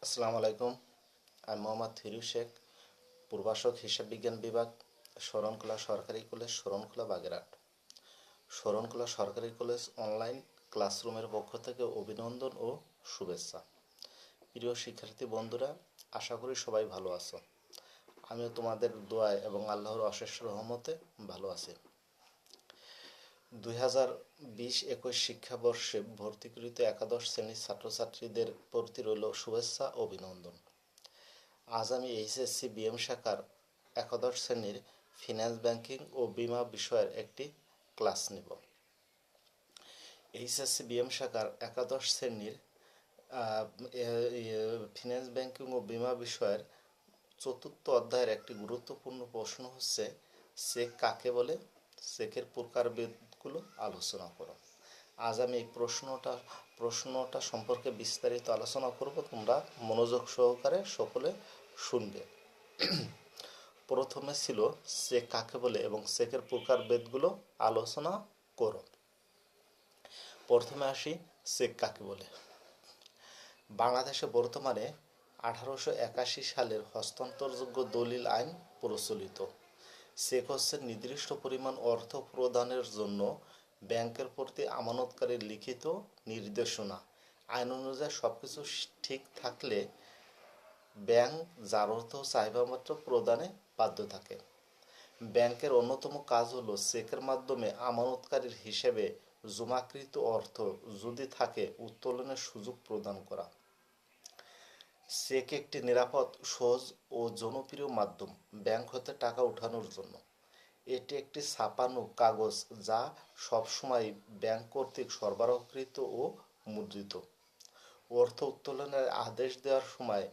আসসালামু আলাইকুম। আমি মোহাম্মদ ফিরোজ শেখ, প্রভাষক হিসাব বিজ্ঞান বিভাগ, শরণখোলা সরকারি কলেজ, শরণখোলা, বাগেরহাট। শরণখোলা সরকারি কলেজ অনলাইন ক্লাসরুমের পক্ষ থেকে অভিনন্দন ও শুভেচ্ছা। প্রিয় শিক্ষার্থী বন্ধুরা, আশা করি সবাই ভালো আছো। আমিও তোমাদের দোয়ায় এবং আল্লাহর অশেষ রহমতে ভালো আছি। 2020-21 শিক্ষাবর্ষে ভর্তিকৃত একাদশ শ্রেণীর ছাত্রছাত্রীদের প্রতি রইল শুভেচ্ছা ও অভিনন্দন। আজ আমি এইচএসসি বিএম শাখার একাদশ শ্রেণীর ফিন্যান্স ব্যাংকিং ও বীমা বিষয়ের একটি ক্লাস নেব। এইচএসসি বিএম শাখার একাদশ শ্রেণীর ফিন্যান্স ব্যাংকিং ও বীমা বিষয়ের চতুর্থ অধ্যায়ের একটি গুরুত্বপূর্ণ প্রশ্ন হচ্ছে, চেক কাকে বলে? চেকের প্রকারভেদগুলো আলোচনা করো। আজ আমি এই প্রশ্নটা সম্পর্কে বিস্তারিত আলোচনা করব। তোমরা মনোযোগ সহকারে সকলে শুনবে। প্রথমে ছিল চেক কাকে বলে এবং চেকের প্রকারভেদগুলো আলোচনা করো। প্রথমে আসি, চেক কাকে বলে। বাংলাদেশে বর্তমানে 1881 সালের হস্তান্তরযোগ্য দলিল আইন প্রচলিত। চেক হচ্ছে নির্দিষ্ট পরিমাণ অর্থ প্রদানের জন্য ব্যাংকের প্রতি আমানতকারীর লিখিত নির্দেশনা। আইন অনুযায়ী সবকিছু ঠিক থাকলে ব্যাংক যার অর্থ চাহিদামাত্র প্রদানে বাধ্য থাকে। ব্যাংকের অন্যতম কাজ হলো চেকের মাধ্যমে আমানতকারীর হিসেবে জমাকৃত অর্থ যদি থাকে উত্তোলনের সুযোগ প্রদান করা। চেক একটি নিরাপদ, সহজ ও জনপ্রিয় মাধ্যম ব্যাংক হতে টাকা ওঠানোর জন্য। এটি একটি ছাপানো কাগজ যা সবসময় ব্যাংক কর্তৃক সরবরাহকৃত ও মুদ্রিত। অর্থ উত্তোলনের আদেশ দেওয়ার সময়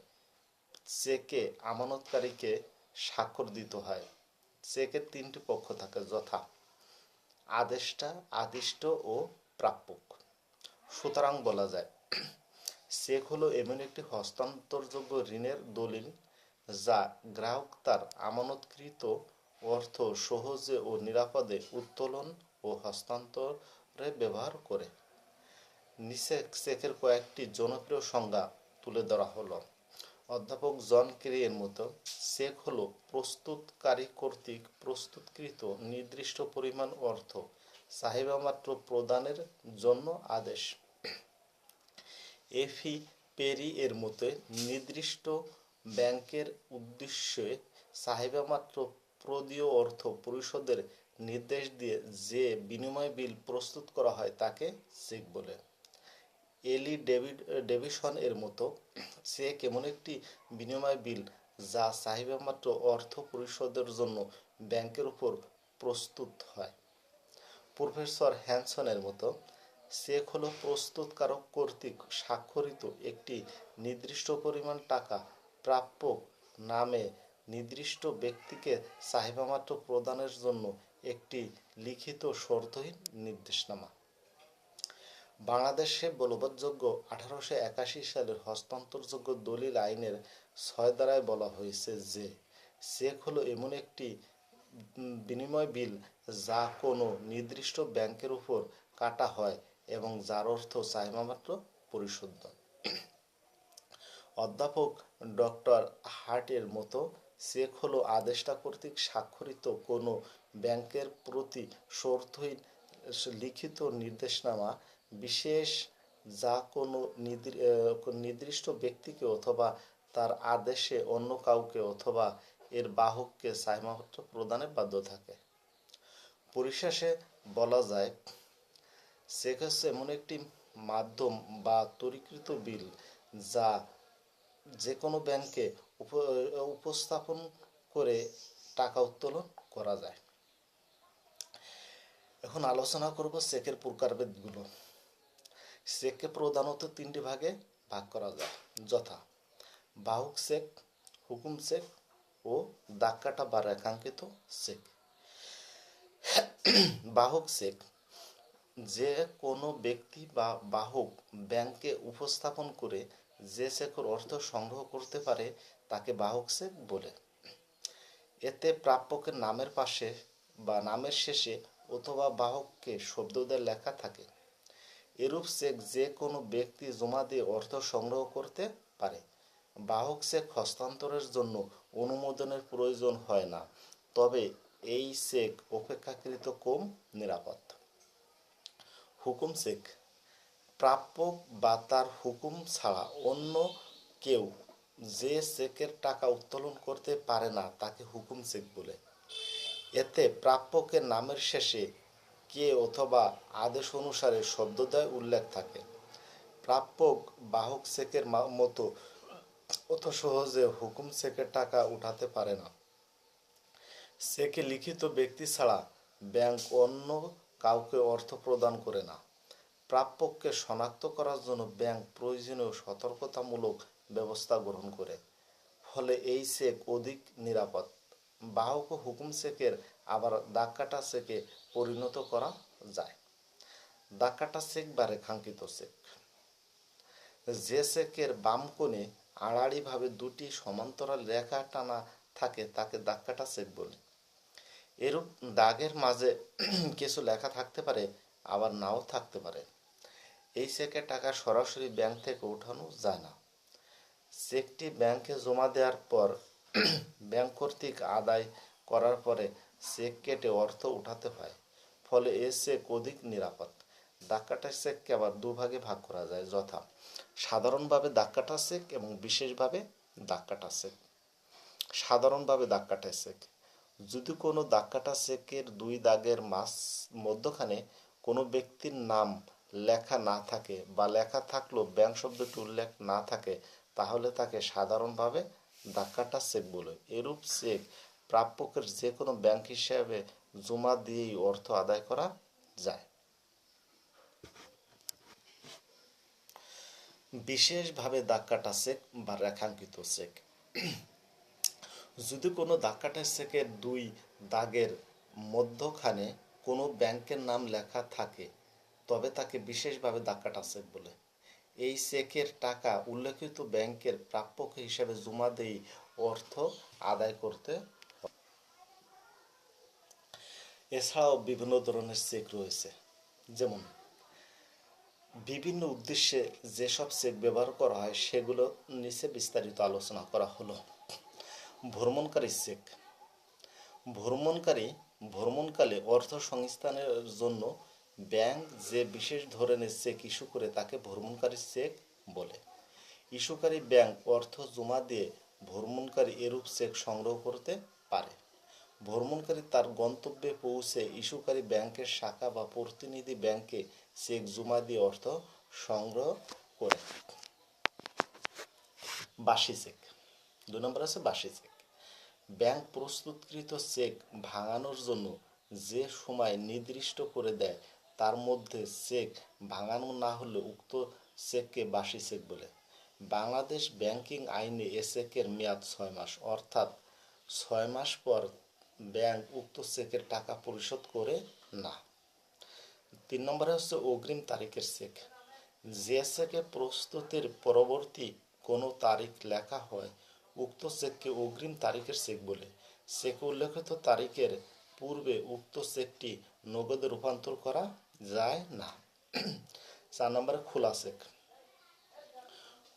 চেকে আমানতকারীকে স্বাক্ষর দিতে হয়। চেকের তিনটি পক্ষ থাকে, যথা আদেষ্টা, আদিষ্ট ও প্রাপক। সুতরাং বলা যায়, চেক হলো এমন একটি হস্তান্তরযোগ্য ঋণের দলিল যা গ্রাহক তার আমানতকৃত অর্থ সহজে ও নিরাপদে উত্তোলন ও হস্তান্তরে ব্যবহার করে। নিচে চেকের কয়েকটি জনপ্রিয় সংজ্ঞা তুলে ধরা হলো। অধ্যাপক জন কেরি-এর মতো, চেক হলো প্রস্তুতকারী কর্তৃক প্রস্তুতকৃত নির্দিষ্ট পরিমাণ অর্থ চাহিদামাত্র প্রদানের জন্য আদেশ। এফি পেরি-এর মতে, নির্দিষ্ট ব্যাংকের উদ্দেশ্যে চাহিদামাত্র প্রদেয় অর্থ পরিশোধের নির্দেশ দিয়ে যে বিনিময় বিল প্রস্তুত করা হয় তাকে চেক বলে। এলি ডেভিসন এর মতো, চেক এমন একটি বিনিময় বিল যা চাহিদামাত্র অর্থ পরিশোধের জন্য ব্যাংকের উপর প্রস্তুত হয়। প্রফেসর হ্যানসনের মতো, চেক হলো প্রস্তুতকারক কর্তৃক স্বাক্ষরিত একটি নির্দিষ্ট পরিমাণ টাকা প্রাপক নামে নির্দিষ্ট ব্যক্তিকে চাহিদামাত্র প্রদানের জন্য একটি লিখিত শর্তহীন নির্দেশনামা। বাংলাদেশে বলবৎযোগ্য 1881 সালের হস্তান্তরযোগ্য দলিল আইনের 6 ধারায় বলা হয়েছে যে, চেক হলো এমন একটি বিনিময় বিল যা কোনো নির্দিষ্ট ব্যাংকের উপর কাটা হয় এবং যার অর্থ চাহিদামাত্র পরিশোধ। অধ্যাপক ডক্টর হার্ট-এর মতো, চেক হলো আদেষ্টা কর্তৃক স্বাক্ষরিত কোনো ব্যাংকের প্রতি শর্তহীন লিখিত নির্দেশনামা বিশেষ যা কোনো নির্দিষ্ট ব্যক্তিকে অথবা তার আদেশে অন্য কাউকে অথবা এর বাহককে চাহিদামাত্র প্রদানে বাধ্য থাকে। পরিশেষে বলা যায়, চেক হচ্ছে এমন একটি মাধ্যম বা তৈরিকৃত বিল যা যে কোনো ব্যাংকে উপস্থাপন করে টাকা উত্তোলন করা যায়। এখন আলোচনা করব চেকের প্রকারভেদগুলো। চেককে প্রধানত তিনটি ভাগে ভাগ করা যায়, যথা বাহক চেক, হুকুম চেক ও দাগ কাটা বা রেখাঙ্কিত চেক। বাহক চেক যে কোনো ব্যক্তি বা বাহক ব্যাংকে উপস্থাপন করে যে চেকের অর্থ সংগ্রহ করতে পারে তাকে বাহক চেক বলে। এতে প্রাপকের নামের পাশে বা নামের শেষে অথবা বাহককে শব্দ দিয়ে লেখা থাকে। এরূপ চেক যে কোনো ব্যক্তি জমা দিয়ে অর্থ সংগ্রহ করতে পারে। বাহক চেক হস্তান্তরের জন্য অনুমোদনের প্রয়োজন হয় না, তবে এই চেক অপেক্ষাকৃত কম নিরাপদ। হুকুম চেক, প্রাপক বা তার হুকুম ছাড়া অন্য কেউ যে চেকের টাকা উত্তোলন করতে পারে না তাকে হুকুম চেক বলে। এতে প্রাপকের নামের শেষে কে অথবা আদেশ অনুসারে শব্দদ্বয় উল্লেখ থাকে। প্রাপক বাহক চেকের মতো অত সহজে হুকুম চেকের টাকা উঠাতে পারে না। চেকে লিখিত ব্যক্তি ছাড়া ব্যাংক অন্য কাউকে অর্থ প্রদান করে না। প্রাপককে শনাক্ত করার জন্য ব্যাংক প্রয়োজনীয় সতর্কতামূলক ব্যবস্থা গ্রহণ করে, ফলে এই চেক অধিক নিরাপদ। বাহক ও হুকুম চেকের আবার দাগ কাটা চেকে পরিণত করা যায়। দাগ কাটা চেক বা রেখাঙ্কিত চেক, যে চেকের বাম কোণে আড়াআড়িভাবে দুটি সমান্তরাল রেখা টানা থাকে তাকে দাগ কাটা চেক বলে। এরূপ দাগের মাঝে কিছু লেখা থাকতে পারে, আবার নাও থাকতে পারে। এই চেকের টাকা সরাসরি ব্যাংক থেকে উঠানো যায় না। চেকটি ব্যাংকে জমা দেওয়ার পর ব্যাংক কর্তৃক আদায় করার পরে চেক কেটে অর্থ উঠাতে হয়, ফলে এ চেক অধিক নিরাপদ। দাগ কাটা চেককে আবার দুভাগে ভাগ করা যায়, যথা সাধারণভাবে দাগ কাটা চেক এবং বিশেষভাবে দাগ কাটা চেক। সাধারণভাবে দাগ কাটা চেক, যদি কোনো দাগ কাটা চেকের দুই দাগের মধ্যখানে কোনো ব্যক্তির নাম লেখা না থাকে বা লেখা থাকলেও ব্যাংক শব্দটি উল্লেখ না থাকে, তাহলে তাকে সাধারণভাবে দাগ কাটা চেক বলে। এরূপ চেক প্রাপকের যে কোনো ব্যাংক হিসাবে জমা দিয়েই অর্থ আদায় করা যায়। বিশেষভাবে দাগ কাটা চেক বা রেখাঙ্কিত চেক, যদি কোনো দাগ কাটা চেকের দুই দাগের মধ্যখানে কোনো ব্যাংকের নাম লেখা থাকে, তবে তাকে বিশেষভাবে দাগ কাটা চেক বলে। এই চেকের টাকা উল্লেখিত ব্যাংকের প্রাপক হিসেবে জমা দিয়ে অর্থ আদায় করতে। এছাড়াও বিভিন্ন ধরনের চেক রয়েছে, যেমন বিভিন্ন উদ্দেশ্যে যেসব চেক ব্যবহার করা হয় সেগুলো নিচে বিস্তারিত আলোচনা করা হলো। ভ্রমণকারী চেক, ভ্রমণকালে অর্থ সংস্থানের জন্য ব্যাংক যে বিশেষ ধরনের চেক ইস্যু করে তাকে ভ্রমণকারী চেক বলে। ইস্যুকারী ব্যাংক অর্থ জমা দিয়ে ভ্রমণকারী এরূপ চেক সংগ্রহ করতে পারে। ভ্রমণকারী তার গন্তব্যে পৌঁছে ইস্যুকারী ব্যাংকের শাখা বা প্রতিনিধি ব্যাংকে চেক জমা দিয়ে অর্থ সংগ্রহ করে। বাসি চেক, 2 নম্বর আছে বাসি চেক। ব্যাংক প্রস্তুতকৃত চেক ভাঙানোর জন্য যে সময় নির্দিষ্ট করে দেয় তার মধ্যে চেক ভাঙানো না হলে উক্ত চেককে বাসি চেক বলে। বাংলাদেশ ব্যাংকিং আইনে এ চেকের মেয়াদ 6 মাস, অর্থাৎ 6 মাস পর ব্যাংক উক্ত চেকের টাকা পরিশোধ করে না। 3 নম্বরে হচ্ছে অগ্রিম তারিখের চেক, যে চেকে প্রস্তুতির পরবর্তী কোনো তারিখ লেখা হয় উক্ত চেককে অগ্রিম তারিখের চেক বলে। চেকে উল্লেখিত তারিখের পূর্বে উক্ত চেকটি নগদে রূপান্তর করা যায় না। 4 নম্বরে খোলা চেক,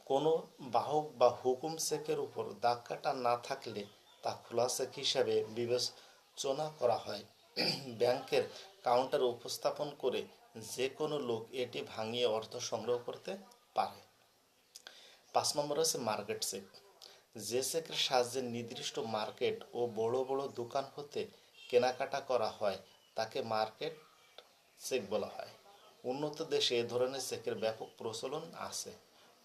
কোনো বাহক বা হুকুম চেকের উপর দাগ কাটা না থাকলে তা খোলা চেক হিসাবে বিবেচনা করা হয়। ব্যাংকের কাউন্টারে উপস্থাপন করে যে কোনো লোক এটি ভাঙিয়ে অর্থ সংগ্রহ করতে পারে। 5 নম্বর আছে মার্কেট চেক, যে চেকের সাহায্যে নির্দিষ্ট মার্কেট ও বড় বড় দোকান হতে কেনাকাটা করা হয় তাকে মার্কেট চেক বলা হয়। উন্নত দেশে এ ধরনের চেকের ব্যাপক প্রচলন আছে,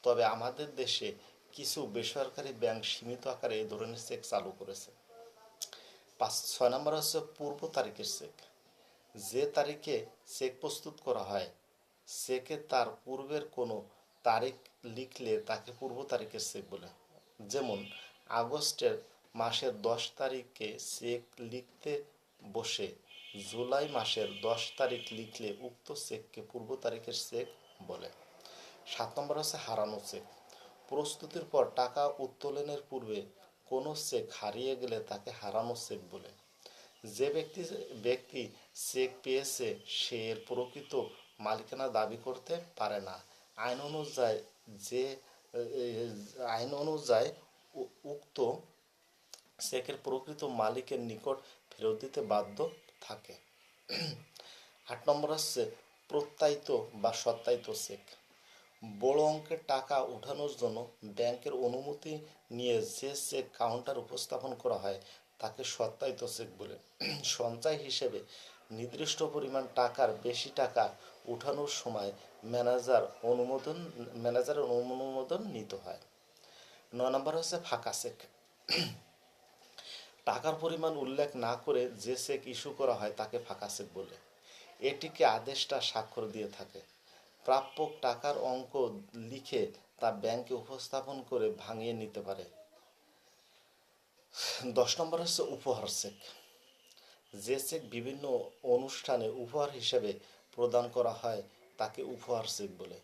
তবে আমাদের দেশে কিছু বেসরকারি ব্যাংক সীমিত আকারে এই ধরনের চেক চালু করেছে। 6 নম্বর হচ্ছে পূর্ব তারিখের চেক, যে তারিখে চেক প্রস্তুত করা হয় চেকে তার পূর্বের কোনো তারিখ লিখলে তাকে পূর্ব তারিখের চেক বলে। যেমন আগস্টের মাসের 10 তারিখে চেক লিখতে বসে জুলাই মাসের 10 তারিখ লিখলে উক্ত চেককে পূর্ব তারিখের চেক বলে। 7 নম্বর হচ্ছে হারানো চেক, প্রস্তুতির পর টাকা উত্তোলনের পূর্বে কোনো চেক হারিয়ে গেলে তাকে হারানো চেক বলে। যে ব্যক্তি চেক পেয়েছে সে এর প্রকৃত মালিকানা দাবি করতে পারে না। আইন অনুযায়ী যে এই আইন অনুযায়ী উক্ত চেকের প্রকৃত মালিকের নিকট ফেরত দিতে বাধ্য থাকে। 8 নম্বর হচ্ছে প্রত্যায়িত বা সত্যায়িত চেক। বড় অঙ্কের টাকা ওঠানোর জন্য ব্যাংকের অনুমতি নিয়ে যে চেক কাউন্টার উপস্থাপন করা হয় তাকে সত্যায়িত চেক বলে। সঞ্চয় হিসেবে নির্দিষ্ট পরিমাণ টাকার বেশি টাকা ওঠানোর সময় ম্যানেজারের অনুমোদন নিতে হয়। 9 নম্বর হচ্ছে ফাঁকা চেক। টাকার পরিমাণ উল্লেখ না করে যে চেক ইস্যু করা হয় তাকে ফাঁকা চেক বলে। এটিকে আদেষ্টা স্বাক্ষর দিয়ে থাকে। প্রাপক টাকার অঙ্ক লিখে তা ব্যাংকে উপস্থাপন করে ভাঙিয়ে নিতে পারে। 10 নম্বর হচ্ছে উপহার চেক। যে চেক বিভিন্ন অনুষ্ঠানে উপহার হিসেবে প্রদান করা হয় তাকে উপহার চেক বলে।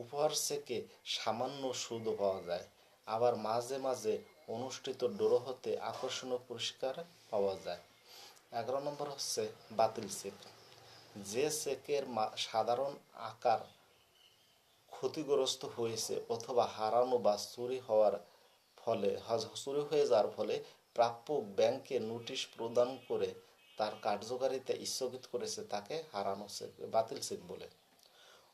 উপহার চেকে সামান্য সুদও পাওয়া যায়, আবার মাঝে মাঝে অনুষ্ঠিত ড্র হতে আকর্ষণীয় পুরস্কার পাওয়া যায়। 11 নম্বর হচ্ছে বাতিল চেক। যে চেকের সাধারণ আকার ক্ষতিগ্রস্ত হয়েছে অথবা হারানো বা চুরি হয়ে যাওয়ার ফলে প্রাপক ব্যাংকে নোটিশ প্রদান করে তার কার্যকারিতা স্থগিত করেছে তাকে বাতিল চেক বলে।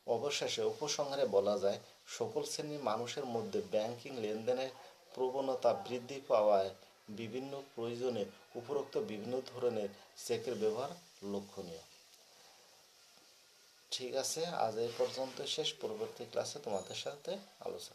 অবশেষে উপসংহারে বলা যায়, সকল শ্রেণীর মানুষের মধ্যে ব্যাংকিং লেনদেনের প্রবণতা বৃদ্ধি পাওয়ায় বিভিন্ন প্রয়োজনে উপরোক্ত বিভিন্ন ধরনের চেকের ব্যবহার লক্ষণীয়। ঠিক আছে, আজ এই পর্যন্ত শেষ। পরবর্তী ক্লাসে তোমাদের সাথে আলোচনা।